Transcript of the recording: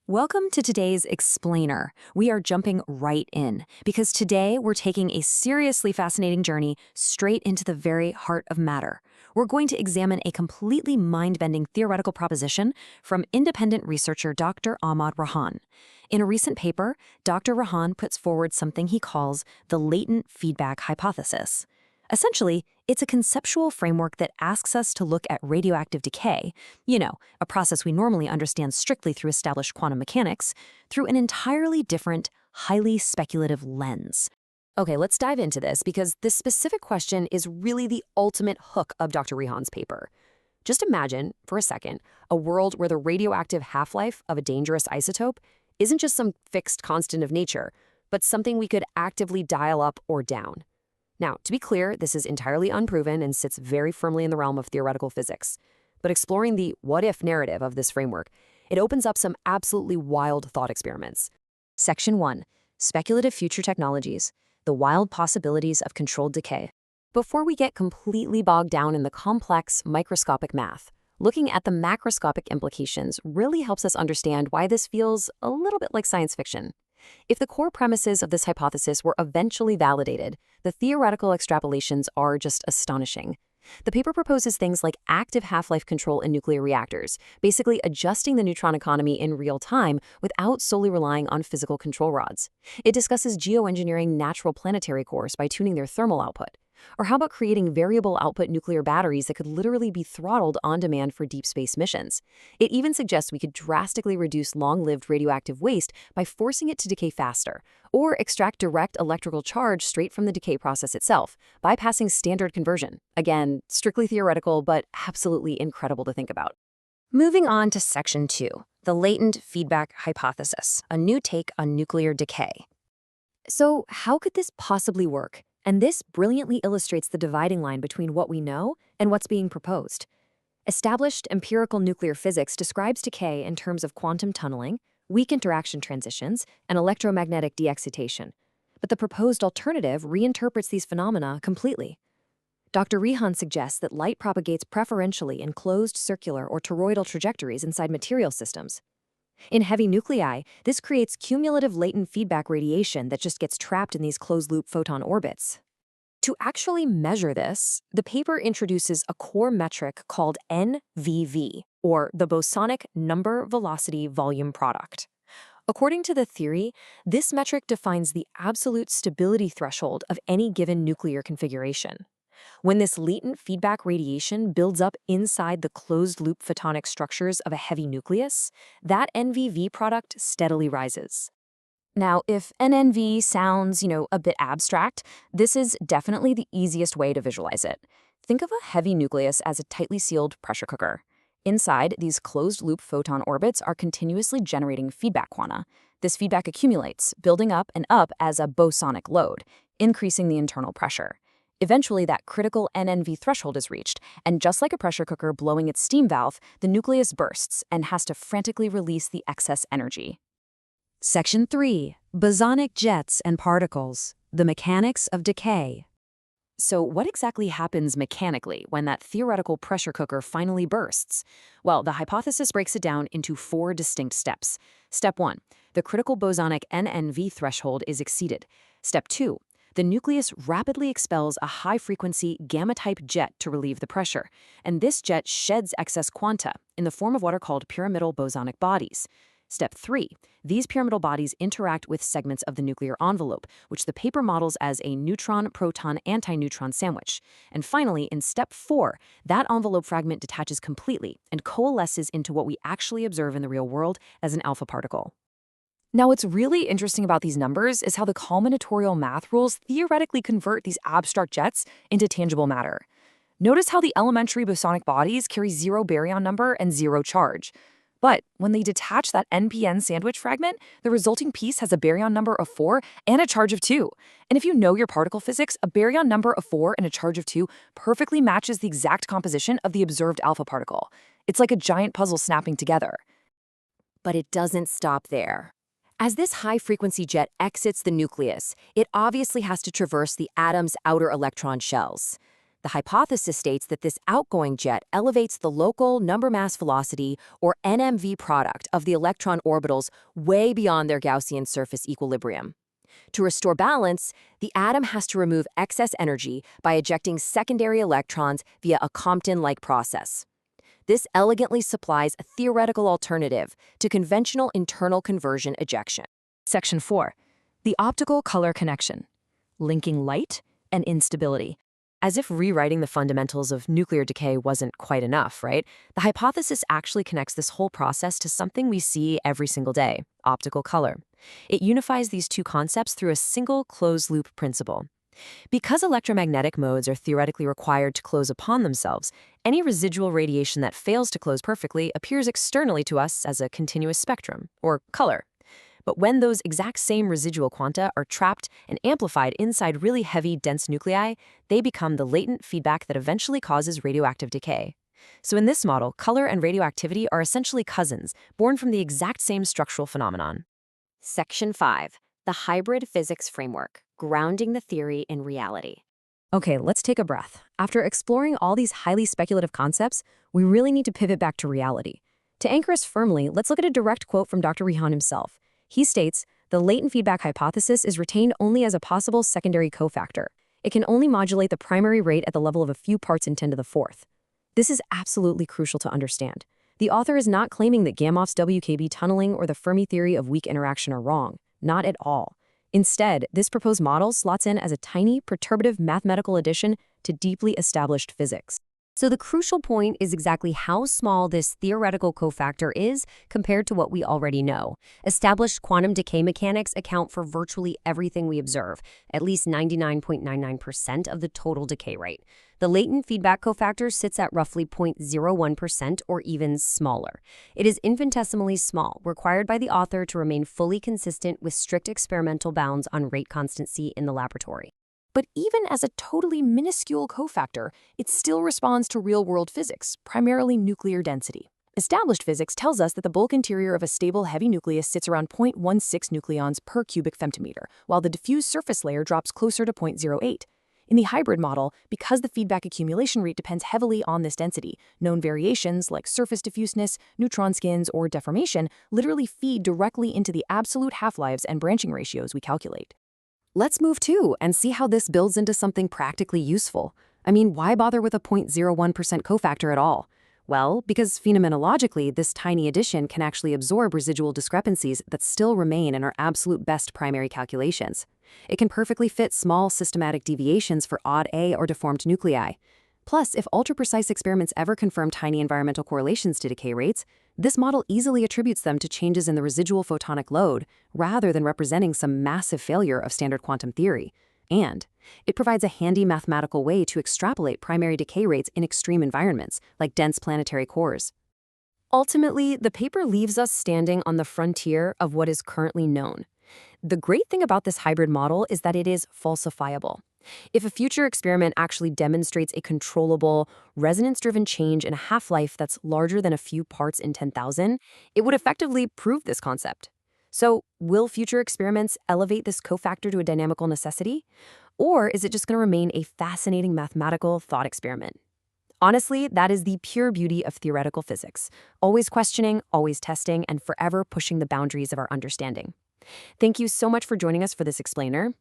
Welcome to today's Explainer. We are jumping right in because today we're taking a seriously fascinating journey straight into the very heart of matter. We're going to examine a completely mind-bending theoretical proposition from independent researcher Dr. Ahmad Rahan. In a recent paper, Dr. Rahan puts forward something he calls the latent feedback hypothesis. Essentially, it's a conceptual framework that asks us to look at radioactive decay, a process we normally understand strictly through established quantum mechanics, through an entirely different, highly speculative lens. Okay, let's dive into this because this specific question is really the ultimate hook of Dr. Rahan's paper. Just imagine, for a second, a world where the radioactive half-life of a dangerous isotope isn't just some fixed constant of nature, but something we could actively dial up or down. Now, to be clear, this is entirely unproven and sits very firmly in the realm of theoretical physics. But exploring the what-if narrative of this framework, it opens up some absolutely wild thought experiments. Section 1. Speculative future technologies, the wild possibilities of controlled decay. Before we get completely bogged down in the complex, microscopic math, looking at the macroscopic implications really helps us understand why this feels a little bit like science fiction. If the core premises of this hypothesis were eventually validated, the theoretical extrapolations are just astonishing. The paper proposes things like active half-life control in nuclear reactors, basically adjusting the neutron economy in real time without solely relying on physical control rods. It discusses geoengineering natural planetary cores by tuning their thermal output. Or how about creating variable output nuclear batteries that could literally be throttled on demand for deep space missions? It even suggests we could drastically reduce long-lived radioactive waste by forcing it to decay faster, or extract direct electrical charge straight from the decay process itself, bypassing standard conversion. Again, strictly theoretical, but absolutely incredible to think about. Moving on to Section 2, the latent feedback hypothesis, a new take on nuclear decay. So how could this possibly work? And this brilliantly illustrates the dividing line between what we know and what's being proposed. Established empirical nuclear physics describes decay in terms of quantum tunneling, weak interaction transitions, and electromagnetic de-excitation. But the proposed alternative reinterprets these phenomena completely. Dr. Rahan suggests that light propagates preferentially in closed circular or toroidal trajectories inside material systems. In heavy nuclei, this creates cumulative latent feedback radiation that just gets trapped in these closed-loop photon orbits. To actually measure this, the paper introduces a core metric called NVV, or the bosonic number-velocity-volume product. According to the theory, this metric defines the absolute stability threshold of any given nuclear configuration. When this latent feedback radiation builds up inside the closed-loop photonic structures of a heavy nucleus, that NVV product steadily rises. Now, if NNV sounds, a bit abstract, this is definitely the easiest way to visualize it. Think of a heavy nucleus as a tightly sealed pressure cooker. Inside, these closed-loop photon orbits are continuously generating feedback quanta. This feedback accumulates, building up and up as a bosonic load, increasing the internal pressure. Eventually, that critical NNV threshold is reached, and just like a pressure cooker blowing its steam valve, the nucleus bursts and has to frantically release the excess energy. Section 3. Bosonic jets and particles, the mechanics of decay. So what exactly happens mechanically when that theoretical pressure cooker finally bursts? Well, the hypothesis breaks it down into 4 distinct steps. Step 1. The critical bosonic NNV threshold is exceeded. Step 2. The nucleus rapidly expels a high-frequency gamma-type jet to relieve the pressure, and this jet sheds excess quanta in the form of what are called pyramidal bosonic bodies. Step 3. These pyramidal bodies interact with segments of the nuclear envelope, which the paper models as a neutron-proton-antineutron sandwich. And finally, in Step 4, that envelope fragment detaches completely and coalesces into what we actually observe in the real world as an alpha particle. Now, what's really interesting about these numbers is how the combinatorial math rules theoretically convert these abstract jets into tangible matter. Notice how the elementary bosonic bodies carry 0 baryon number and 0 charge. But when they detach that NPN sandwich fragment, the resulting piece has a baryon number of 4 and a charge of 2. And if you know your particle physics, a baryon number of 4 and a charge of 2 perfectly matches the exact composition of the observed alpha particle. It's like a giant puzzle snapping together. But it doesn't stop there. As this high-frequency jet exits the nucleus, it obviously has to traverse the atom's outer electron shells. The hypothesis states that this outgoing jet elevates the local number mass velocity, or NMV product, of the electron orbitals way beyond their Gaussian surface equilibrium. To restore balance, the atom has to remove excess energy by ejecting secondary electrons via a Compton-like process. This elegantly supplies a theoretical alternative to conventional internal conversion ejection. Section 4. The optical color connection, linking light and instability. As if rewriting the fundamentals of nuclear decay wasn't quite enough, right? The hypothesis actually connects this whole process to something we see every single day: optical color. It unifies these two concepts through a single closed-loop principle. Because electromagnetic modes are theoretically required to close upon themselves, any residual radiation that fails to close perfectly appears externally to us as a continuous spectrum, or color. But when those exact same residual quanta are trapped and amplified inside really heavy, dense nuclei, they become the latent feedback that eventually causes radioactive decay. So in this model, color and radioactivity are essentially cousins, born from the exact same structural phenomenon. Section 5. The hybrid physics framework, grounding the theory in reality. Okay, let's take a breath. After exploring all these highly speculative concepts, we really need to pivot back to reality. To anchor us firmly, let's look at a direct quote from Dr. Rehan himself. He states, "The latent feedback hypothesis is retained only as a possible secondary cofactor. It can only modulate the primary rate at the level of a few parts in 10 to the fourth." This is absolutely crucial to understand. The author is not claiming that Gamoff's WKB tunneling or the Fermi theory of weak interaction are wrong. Not at all. Instead, this proposed model slots in as a tiny, perturbative mathematical addition to deeply established physics. So the crucial point is exactly how small this theoretical cofactor is compared to what we already know. Established quantum decay mechanics account for virtually everything we observe, at least 99.99% of the total decay rate. The latent feedback cofactor sits at roughly 0.01% or even smaller. It is infinitesimally small, required by the author to remain fully consistent with strict experimental bounds on rate constancy in the laboratory. But even as a totally minuscule cofactor, it still responds to real-world physics, primarily nuclear density. Established physics tells us that the bulk interior of a stable heavy nucleus sits around 0.16 nucleons per cubic femtometer, while the diffuse surface layer drops closer to 0.08. In the hybrid model, because the feedback accumulation rate depends heavily on this density, known variations like surface diffuseness, neutron skins, or deformation literally feed directly into the absolute half-lives and branching ratios we calculate. Let's move to and see how this builds into something practically useful. I mean, why bother with a 0.01% cofactor at all? Well, because phenomenologically, this tiny addition can actually absorb residual discrepancies that still remain in our absolute best primary calculations. It can perfectly fit small systematic deviations for odd A or deformed nuclei. Plus, if ultra-precise experiments ever confirm tiny environmental correlations to decay rates, this model easily attributes them to changes in the residual photonic load rather than representing some massive failure of standard quantum theory. And it provides a handy mathematical way to extrapolate primary decay rates in extreme environments, like dense planetary cores. Ultimately, the paper leaves us standing on the frontier of what is currently known. The great thing about this hybrid model is that it is falsifiable. If a future experiment actually demonstrates a controllable, resonance-driven change in a half-life that's larger than a few parts in 10,000, it would effectively prove this concept. So, will future experiments elevate this cofactor to a dynamical necessity? Or is it just going to remain a fascinating mathematical thought experiment? Honestly, that is the pure beauty of theoretical physics. Always questioning, always testing, and forever pushing the boundaries of our understanding. Thank you so much for joining us for this explainer.